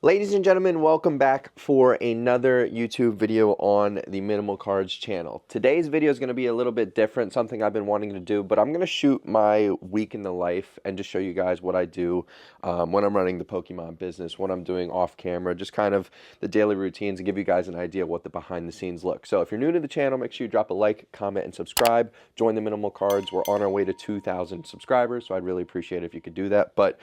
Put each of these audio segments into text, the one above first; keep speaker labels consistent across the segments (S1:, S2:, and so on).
S1: Ladies and gentlemen, welcome back for another YouTube video on the Minimal Cards channel. Today's video is going to be a little bit different, something I've been wanting to do, but I'm going to shoot my week in the life and just show you guys what I do when I'm running the Pokemon business, what I'm doing off camera, just kind of the daily routines and give you guys an idea of what the behind the scenes look. So if you're new to the channel, make sure you drop a like, comment, and subscribe. Join the Minimal Cards. We're on our way to 2,000 subscribers, so I'd really appreciate it if you could do that. But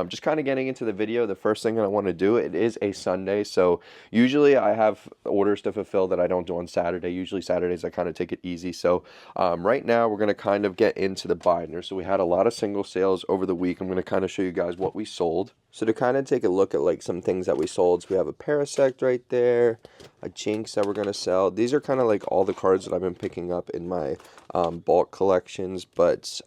S1: just kind of getting into the video, the first thing that I want to do, it is a Sunday, so usually I have orders to fulfill that I don't do on Saturday. Usually Saturdays I kind of take it easy. So right now we're going to kind of get into the binder. So we had a lot of single sales over the week. I'm going to kind of show you guys what we sold. So to kind of take a look at like some things that we sold, so we have a Parasect right there, a Jinx that we're going to sell. These are kind of like all the cards that I've been picking up in my bulk collections, but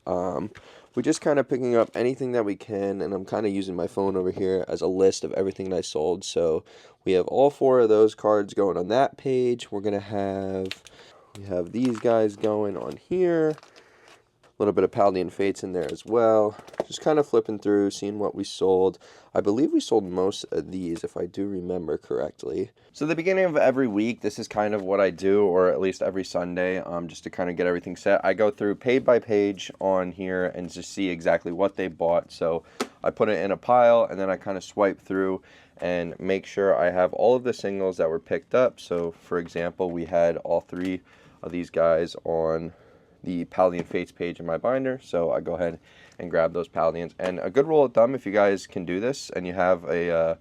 S1: we're just kind of picking up anything that we can, and I'm kind of using my phone over here as a list of everything that I sold. So we have all four of those cards going on that page. We have these guys going on here. A little bit of Paldean Fates in there as well. Just kind of flipping through, seeing what we sold. I believe we sold most of these, if I do remember correctly. So the beginning of every week, this is kind of what I do, or at least every Sunday, just to kind of get everything set. I go through page by page on here and just see exactly what they bought. So I put it in a pile, and then I kind of swipe through and make sure I have all of the singles that were picked up. So for example, we had all three of these guys on the Paldean Fates page in my binder, so I go ahead and grab those Paldeans. And a good rule of thumb, if you guys can do this and you have a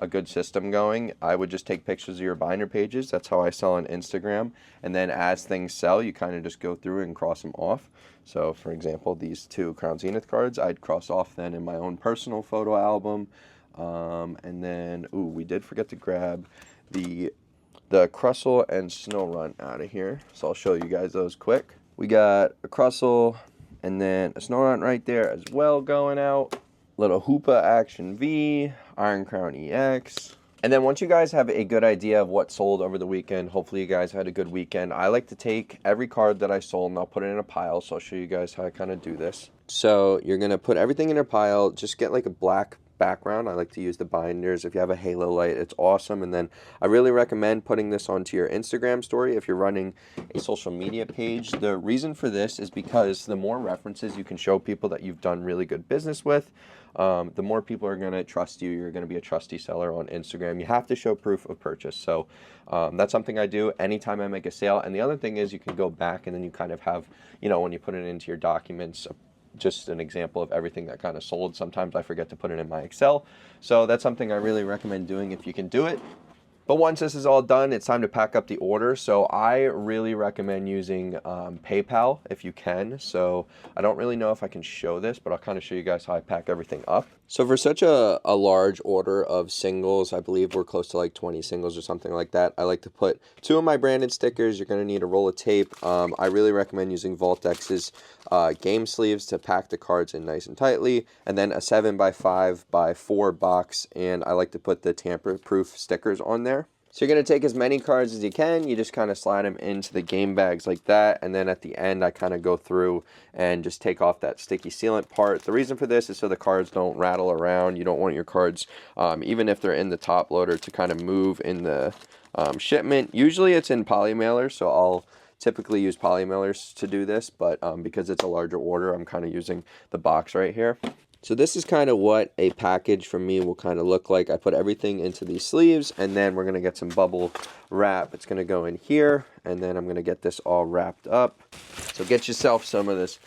S1: good system going, I would just take pictures of your binder pages. That's how I sell on Instagram, and then as things sell, you kind of just go through and cross them off. So for example, these two Crown Zenith cards, I'd cross off then in my own personal photo album. And then, ooh, we did forget to grab the Crustle and Snorunt out of here, so I'll show you guys those quick. We got a Crustle and then a Snorunt right there as well going out. Little Hoopa Action V, Iron Crown EX. And then once you guys have a good idea of what sold over the weekend, hopefully you guys had a good weekend, I like to take every card that I sold and I'll put it in a pile. So I'll show you guys how I kind of do this. So you're going to put everything in a pile, just get like a black background. I like to use the binders. If you have a halo light, it's awesome. And then I really recommend putting this onto your Instagram story if you're running a social media page. The reason for this is because the more references you can show people that you've done really good business with, the more people are going to trust you. You're going to be a trusty seller on Instagram. You have to show proof of purchase. So that's something I do anytime I make a sale. And the other thing is you can go back and then you kind of have, you know, when you put it into your documents, just an example of everything that kind of sold. Sometimes I forget to put it in my Excel. So that's something I really recommend doing if you can do it. But once this is all done, it's time to pack up the order. So I really recommend using PayPal if you can. So I don't really know if I can show this, but I'll kind of show you guys how I pack everything up. So for such a large order of singles, I believe we're close to like 20 singles or something like that, I like to put 2 of my branded stickers. You're going to need a roll of tape. I really recommend using Vaultex's game sleeves to pack the cards in nice and tightly, and then a 7x5x4 box, and I like to put the tamper-proof stickers on there. So you're going to take as many cards as you can. You just kind of slide them into the game bags like that. And then at the end, I kind of go through and just take off that sticky sealant part. The reason for this is so the cards don't rattle around. You don't want your cards, even if they're in the top loader, to kind of move in the shipment. Usually it's in poly mailers, so I'll typically use poly mailers to do this. But because it's a larger order, I'm kind of using the box right here. So this is kind of what a package from me will kind of look like. I put everything into these sleeves, and then we're going to get some bubble wrap. It's going to go in here, and then I'm going to get this all wrapped up. So get yourself some of this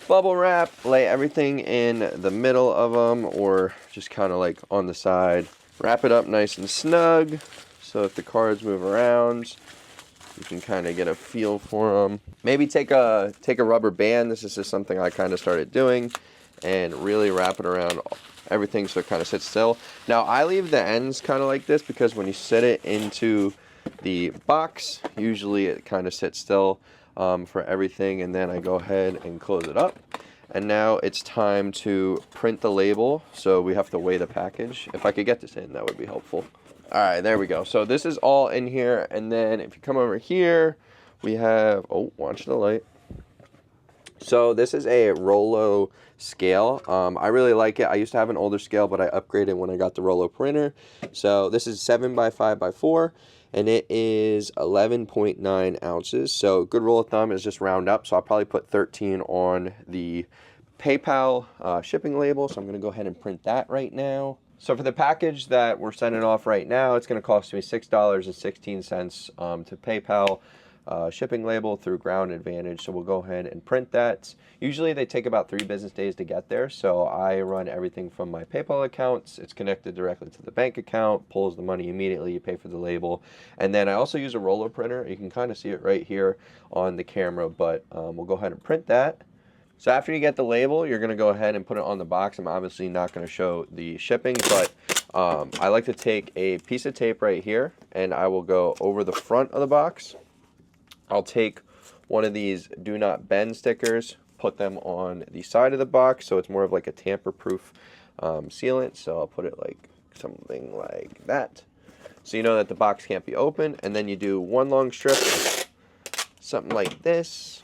S1: bubble wrap, lay everything in the middle of them, or just kind of like on the side. Wrap it up nice and snug, so if the cards move around, you can kind of get a feel for them. Maybe take a rubber band. This is just something I kind of started doing, and really wrap it around everything so it kind of sits still. Now I leave the ends kind of like this because when you set it into the box, usually it kind of sits still for everything, and then I go ahead and close it up. And now it's time to print the label, so we have to weigh the package. If I could get this in, that would be helpful. All right, there we go. So this is all in here, and then if you come over here, we have, oh, watch the light. So this is a Rollo scale. I really like it. I used to have an older scale, but I upgraded when I got the Rollo printer. So this is 7 by 5 by 4, and it is 11.9 ounces. So good rule of thumb is just round up. So I'll probably put 13 on the PayPal shipping label. So I'm going to go ahead and print that right now. So for the package that we're sending off right now, it's going to cost me $6.16 to PayPal. Shipping label through Ground Advantage. So we'll go ahead and print that. Usually they take about 3 business days to get there. So I run everything from my PayPal accounts. It's connected directly to the bank account, pulls the money immediately, you pay for the label. And then I also use a Rollo printer. You can kind of see it right here on the camera, but we'll go ahead and print that. So after you get the label, you're going to go ahead and put it on the box. I'm obviously not going to show the shipping, but I like to take a piece of tape right here and I will go over the front of the box. I'll take one of these do not bend stickers, put them on the side of the box so it's more of like a tamper-proof sealant. So I'll put it like something like that, so you know that the box can't be opened. And then you do one long strip, something like this,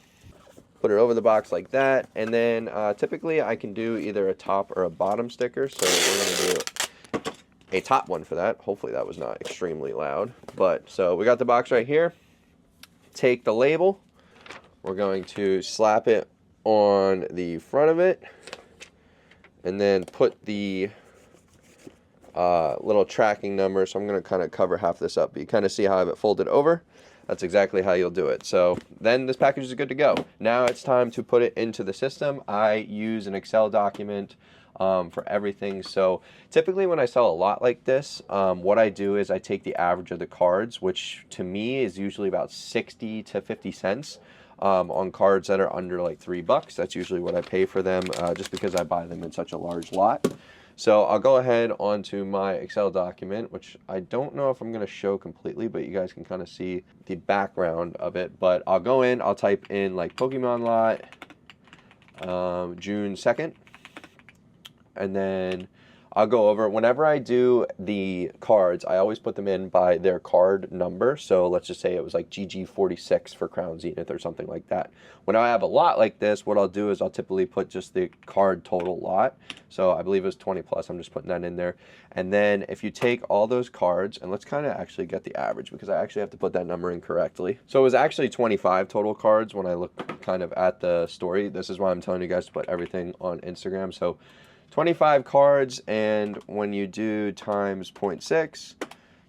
S1: put it over the box like that. And then typically I can do either a top or a bottom sticker, so we're going to do a top one for that. Hopefully that was not extremely loud. But so we got the box right here. Take the label, we're going to slap it on the front of it, and then put the little tracking number. So I'm going to kind of cover half this up, but you kind of see how I have it folded over. That's exactly how you'll do it. So then this package is good to go. Now it's time to put it into the system. I use an Excel document for everything. So typically when I sell a lot like this, what I do is I take the average of the cards, which to me is usually about 60 to 50 cents on cards that are under like $3. That's usually what I pay for them, just because I buy them in such a large lot. So I'll go ahead onto my Excel document, which I don't know if I'm going to show completely, but you guys can kind of see the background of it. But I'll go in, I'll type in like Pokemon lot, June 2nd. And then I'll go over, whenever I do the cards, I always put them in by their card number. So let's just say it was like GG46 for Crown Zenith or something like that. When I have a lot like this, what I'll do is I'll typically put just the card total lot. So I believe it was 20 plus, I'm just putting that in there. And then if you take all those cards, and let's kind of actually get the average, because I actually have to put that number in correctly. So it was actually 25 total cards when I look kind of at the story. This is why I'm telling you guys to put everything on Instagram. So 25 cards, and when you do times 0.6,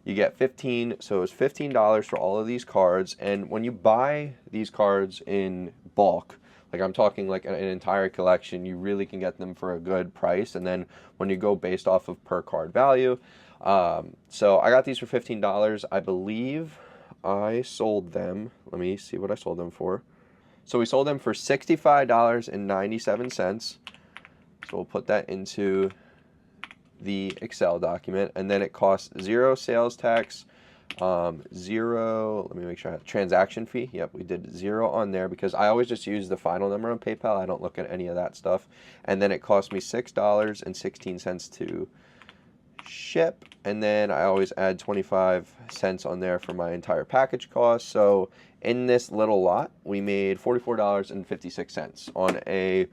S1: you get 15. So it's $15 for all of these cards. And when you buy these cards in bulk, like I'm talking like an entire collection, you really can get them for a good price. And then when you go based off of per card value, so I got these for $15. I believe I sold them. Let me see what I sold them for. So we sold them for $65.97. So we'll put that into the Excel document, and then it costs 0 sales tax, 0, let me make sure I have transaction fee. Yep, we did 0 on there because I always just use the final number on PayPal. I don't look at any of that stuff. And then it cost me $6.16 to ship, and then I always add 25 cents on there for my entire package cost. So in this little lot, we made $44.56 on a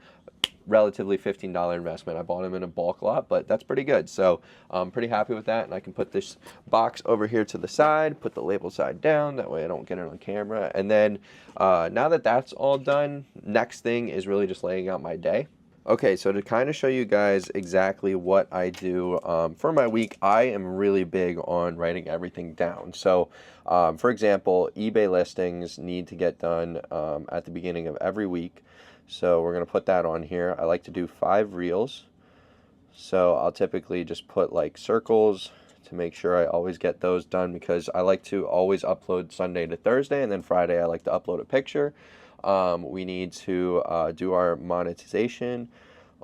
S1: relatively $15 investment. I bought them in a bulk lot, but that's pretty good. So I'm pretty happy with that, and I can put this box over here to the side, put the label side down, that way I don't get it on camera. And then now that that's all done, next thing is really just laying out my day. Okay, so to kind of show you guys exactly what I do for my week, I am really big on writing everything down. So, for example, eBay listings need to get done at the beginning of every week. So we're going to put that on here. I like to do 5 reels. So I'll typically just put like circles to make sure I always get those done, because I like to always upload Sunday to Thursday, and then Friday I like to upload a picture. We need to do our monetization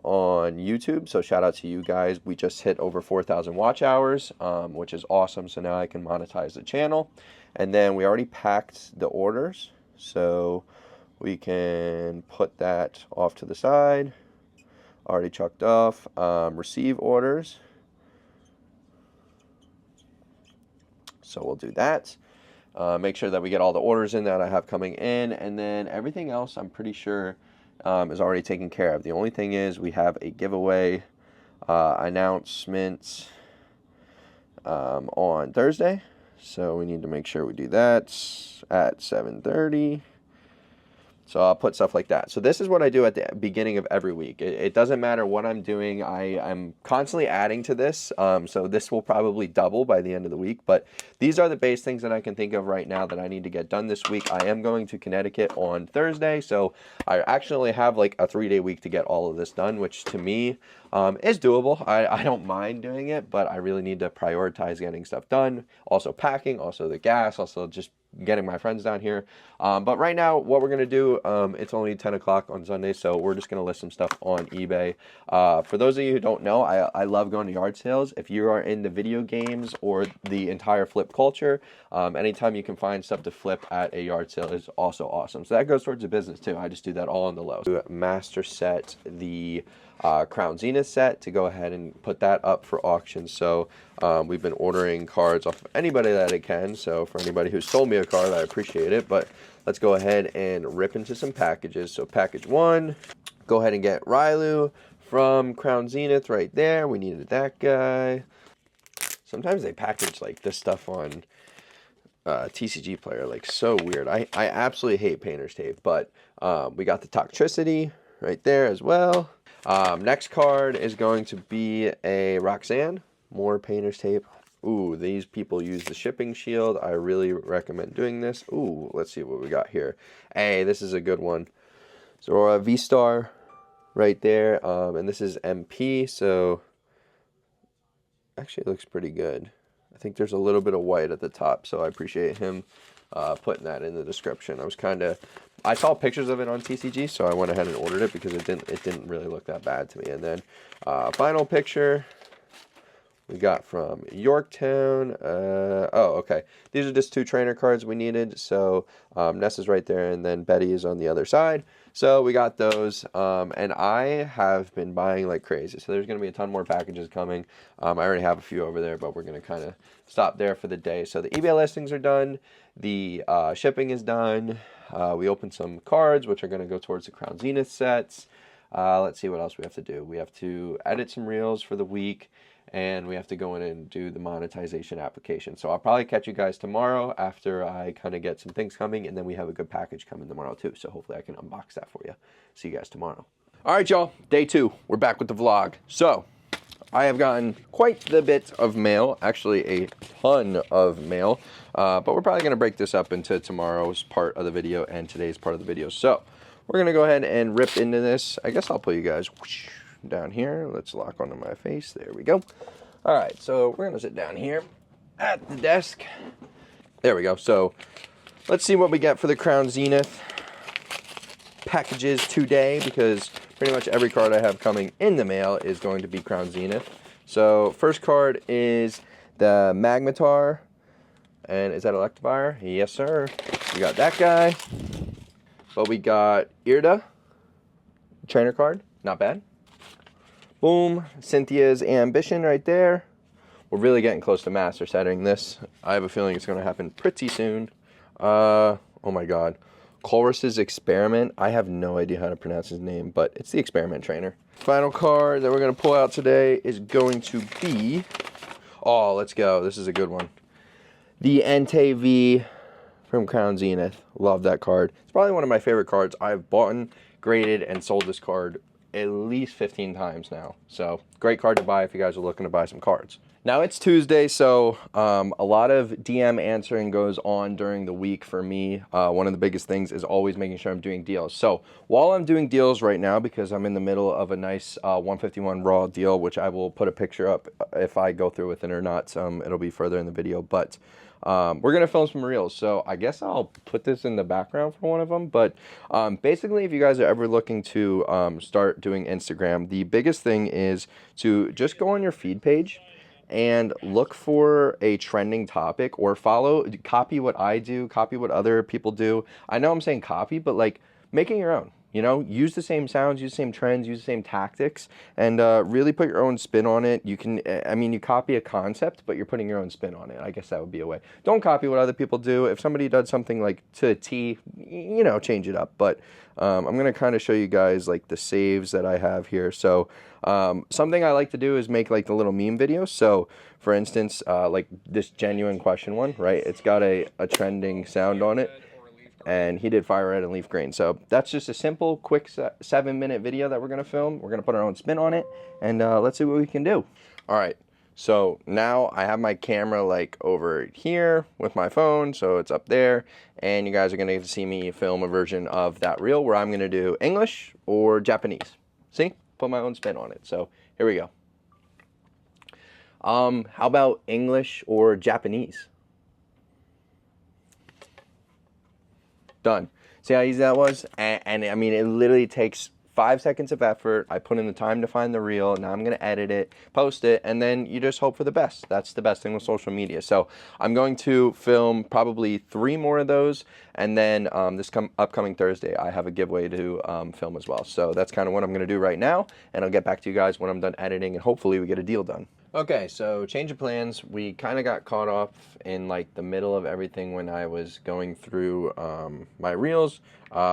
S1: on YouTube. So shout out to you guys. We just hit over 4,000 watch hours, which is awesome. So now I can monetize the channel. And then we already packed the orders. So we can put that off to the side. Already chucked off. Receive orders. So we'll do that. Make sure that we get all the orders in that I have coming in. And then everything else, I'm pretty sure is already taken care of. The only thing is we have a giveaway announcement on Thursday, so we need to make sure we do that at 7:30. So I'll put stuff like that. So this is what I do at the beginning of every week. It doesnn't matter what I'm doing. I'm constantly adding to this. So this will probably double by the end of the week. But these are the base things that I can think of right now that I need to get done this week. I am going to Connecticut on Thursday. So I actually have like a 3-day week to get all of this done, which to me is doable. I don't mind doing it, but I really need to prioritize getting stuff done. Also packing, also the gas, also just getting my friends down here. But right now, what we're going to do, it's only 10 o'clock on Sunday, so we're just going to list some stuff on eBay. For those of you who don't know, I love going to yard sales. If you are into video games or the entire flip culture, anytime you can find stuff to flip at a yard sale is also awesome. So that goes towards the business too. I just do that all on the low. Master set the Crown Zenith set to go ahead and put that up for auction. So we've been ordering cards off of anybody that I can. So for anybody who sold me a card, I appreciate it. But let's go ahead and rip into some packages. So package 1, go ahead and get Rylu from Crown Zenith right there. We needed that guy. Sometimes they package like this stuff on TCG Player, like so weird. I absolutely hate painter's tape, but we got the Toxtricity right there as well. Next card is going to be a Roxanne. More painter's tape. Ooh, these people use the shipping shield. I really recommend doing this. Ooh, let's see what we got here. Hey, this is a good one. Zora V-Star right there. And this is MP, so actually it looks pretty good. I think there's a little bit of white at the top, so I appreciate him putting that in the description. I saw pictures of it on TCG, so I went ahead and ordered it because it didn't really look that bad to me. And then final picture we got from Yorktown. Oh, okay. These are just 2 trainer cards we needed. So Ness is right there, and then Betty is on the other side. So we got those, and I have been buying like crazy. So there's going to be a ton more packages coming. I already have a few over there, but we're going to kind of stop there for the day. So the eBay listings are done. The shipping is done. We opened some cards, which are going to go towards the Crown Zenith sets. Let's see what else we have to do. We have to edit some reels for the week, and we have to go in and do the monetization application. So I'll probably catch you guys tomorrow after I kind of get some things coming, and then we have a good package coming tomorrow too. So hopefully I can unbox that for you. See you guys tomorrow. All right, y'all. Day 2. We're back with the vlog. So I have gotten quite the bit of mail, actually a ton of mail, but we're probably going to break this up into tomorrow's part of the video and today's part of the video. So we're going to go ahead and rip into this. I guess I'll put you guys down here. Let's lock onto my face. There we go. All right, so we're going to sit down here at the desk. There we go. So let's see what we get for the Crown Zenith packages today, because pretty much every card I have coming in the mail is going to be Crown Zenith. So first card is the Magnetar. And is that Electivire? Yes, sir. We got that guy. But we got Irida, trainer card. Not bad. Boom. Cynthia's Ambition right there. We're really getting close to master setting this. I have a feeling it's going to happen pretty soon. Oh my god. Colress's Experiment. I have no idea how to pronounce his name, but it's the Experiment trainer. Final card that we're going to pull out today is going to be... Oh, let's go. This is a good one. The Entei V from Crown Zenith. Love that card. It's probably one of my favorite cards. I've bought, graded, and sold this card at least 15 times now. So, great card to buy if you guys are looking to buy some cards. Now it's Tuesday, so a lot of DM answering goes on during the week for me. One of the biggest things is always making sure I'm doing deals. So while I'm doing deals right now, because I'm in the middle of a nice 151 raw deal, which I will put a picture up if I go through with it or not. It'll be further in the video, but we're going to film some reels. So I guess I'll put this in the background for one of them. But basically, if you guys are ever looking to start doing Instagram, the biggest thing is to just go on your feed page and look for a trending topic, or copy what I do, copy what other people do. I know I'm saying copy, but like, make it your own. You know, use the same sounds, use the same trends, use the same tactics, and really put your own spin on it. You can, I mean, you copy a concept, but you're putting your own spin on it. I guess that would be a way. Don't copy what other people do. If somebody does something like to a T, you know, change it up. But I'm going to kind of show you guys like the saves that I have here. So something I like to do is make like the little meme videos. So for instance, like this genuine question one, right? It's got a trending sound on it. And he did fire red and leaf green. So that's just a simple, quick 7-minute video that we're going to film. We're going to put our own spin on it, and let's see what we can do. All right, so now I have my camera like over here with my phone, so it's up there, and you guys are going to get to see me film a version of that reel where I'm going to do English or Japanese. See? Put my own spin on it. So here we go. How about English or Japanese? Done. See how easy that was? And I mean, it literally takes 5 seconds of effort. I put in the time to find the reel. Now I'm going to edit it, post it, and then you just hope for the best. That's the best thing with social media. So I'm going to film probably 3 more of those. And then this upcoming Thursday, I have a giveaway to film as well. So that's kind of what I'm going to do right now. And I'll get back to you guys when I'm done editing, and hopefully we get a deal done. Okay, so change of plans. We kind of got caught off in like the middle of everything when I was going through my reels.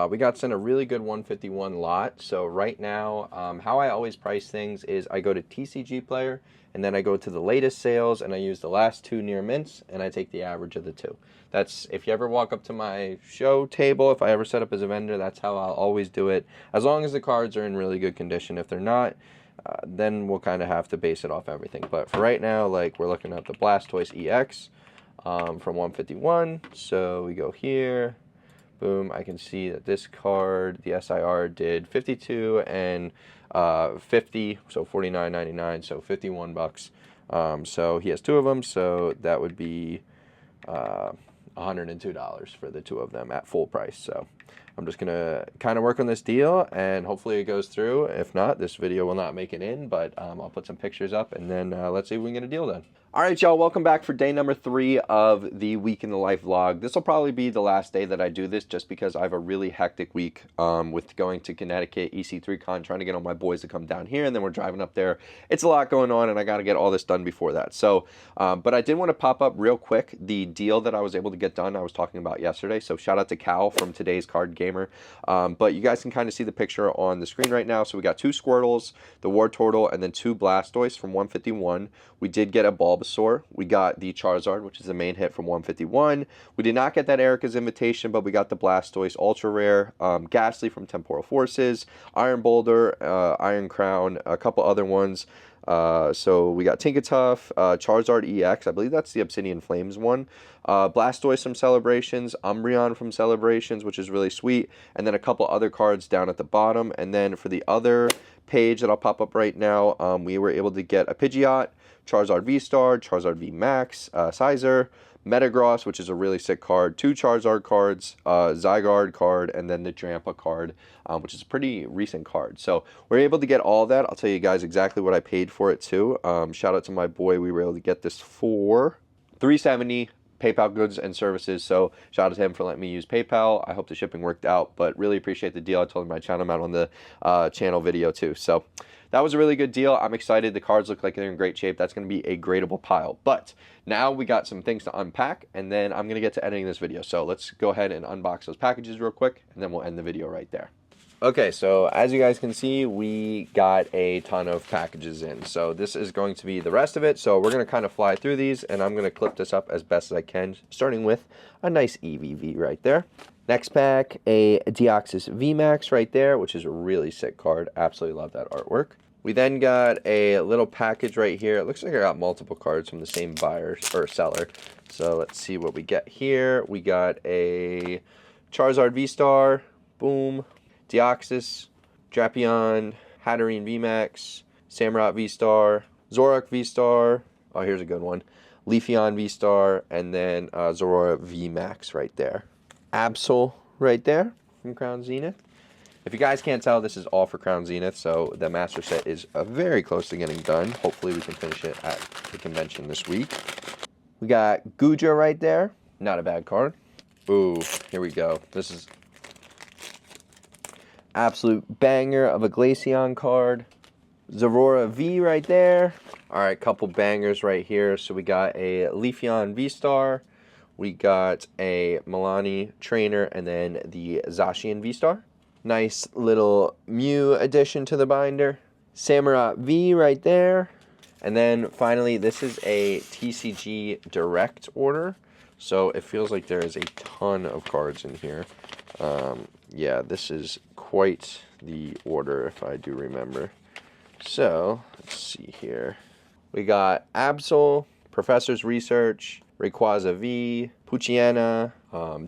S1: We got sent a really good 151 lot. So right now, how I always price things is I go to TCG Player, and then I go to the latest sales, and I use the last 2 near mints, and I take the average of the 2. That's, if you ever walk up to my show table, if I ever set up as a vendor, that's how I'll always do it, as long as the cards are in really good condition. If they're not, then we'll kind of have to base it off everything. But for right now, like, we're looking at the Blastoise EX from 151. So we go here, boom. I can see that this card, the SIR, did 52 and 50, so $49.99, so 51 bucks. So he has 2 of them, so that would be $102 for the 2 of them at full price. So I'm just gonna kind of work on this deal, and hopefully it goes through. If not, this video will not make it in, but I'll put some pictures up, and then let's see if we can get a deal done. All right, y'all, welcome back for day number 3 of the Week in the Life vlog. This will probably be the last day that I do this, just because I have a really hectic week with going to Connecticut, EC3Con, trying to get all my boys to come down here, and then we're driving up there. It's a lot going on, and I got to get all this done before that. So, but I did want to pop up real quick the deal that I was able to get done I was talking about yesterday. So shout out to Cal from Today's Card Gamer. But you guys can kind of see the picture on the screen right now. So we got 2 Squirtles, the Wartortle, and then 2 Blastoise from 151. We did get a Bulbasaur. We got the Charizard, which is the main hit from 151. We did not get that Erica's Invitation, but we got the Blastoise Ultra Rare, Ghastly from Temporal Forces, Iron Boulder, Iron Crown, a couple other ones. So we got Tinkatuff, Charizard EX, I believe that's the Obsidian Flames one, Blastoise from Celebrations, Umbreon from Celebrations, which is really sweet, and then a couple other cards down at the bottom. And then for the other page that I'll pop up right now, we were able to get a Pidgeot, Charizard V-Star, Charizard V-Max, Sizer, Metagross, which is a really sick card, 2 Charizard cards, Zygarde card, and then the Drampa card, which is a pretty recent card. So we're able to get all that. I'll tell you guys exactly what I paid for it too. Shout out to my boy. We were able to get this for $370 PayPal goods and services. So shout out to him for letting me use PayPal. I hope the shipping worked out, but really appreciate the deal. I told him I'd shout him out on the channel video too. So that was a really good deal. I'm excited. The cards look like they're in great shape. That's going to be a gradable pile. But now we got some things to unpack, and then I'm going to get to editing this video. So let's go ahead and unbox those packages real quick, and then we'll end the video right there. Okay, so as you guys can see, we got a ton of packages in. So this is going to be the rest of it. So we're going to kind of fly through these, and I'm going to clip this up as best as I can, starting with a nice EVV right there. Next pack, a Deoxys VMAX right there, which is a really sick card. Absolutely love that artwork. We then got a little package right here. It looks like I got multiple cards from the same buyer or seller. So let's see what we get here. We got a Charizard V-Star, boom, Deoxys, Drapion, Hatterene VMAX, Samurott V-Star, Zoroark V-Star, oh, here's a good one, Leafeon V-Star, and then Zorora VMAX right there. Absol right there from Crown Zenith. If you guys can't tell, this is all for Crown Zenith, so the master set is very close to getting done. Hopefully we can finish it at the convention this week. We got Guja right there. Not a bad card. Ooh, here we go. This Absolute banger of a Glaceon card. Zorora V right there. All right, couple bangers right here. So we got a Leafeon V-Star. We got a Milani Trainer, and then the Zacian V-Star. Nice little Mew addition to the binder. Samurott V right there. And then finally, this is a TCG Direct order. So it feels like there is a ton of cards in here. Yeah, this is quite the order, if I do remember. So, let's see here. We got Absol, Professor's Research, Rayquaza V, Poochyena,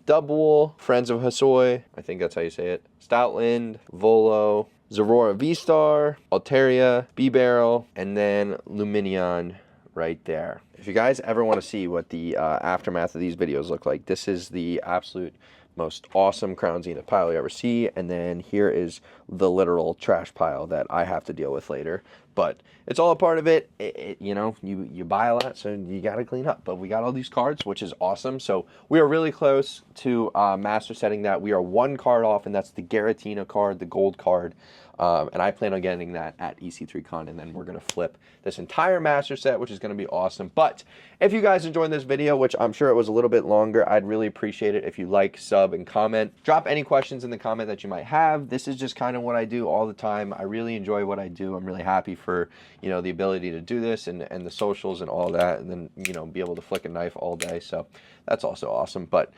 S1: Double, Friends of Hosoi, I think that's how you say it, Stoutland, Volo, Zorora V-Star, Altaria, B-Barrel, and then Lumineon right there. If you guys ever want to see what the aftermath of these videos look like, this is the absolute most awesome Crown Zenith pile you ever see, and then here is the literal trash pile that I have to deal with later. But it's all a part of it. You know, you buy a lot, so you got to clean up. But we got all these cards, which is awesome. So we are really close to master setting that. We are one card off, and that's the Giratina card, the gold card. And I plan on getting that at EC3Con, and then we're going to flip this entire master set, which is going to be awesome. But if you guys enjoyed this video, which I'm sure it was a little bit longer, I'd really appreciate it if you like, sub, and comment. Drop any questions in the comment that you might have. This is just kind of what I do all the time. I really enjoy what I do. I'm really happy for, you know, the ability to do this and the socials and all that, and then, you know, be able to flick a knife all day. So that's also awesome. But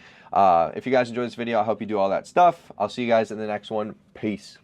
S1: if you guys enjoyed this video, I hope you do all that stuff. I'll see you guys in the next one. Peace.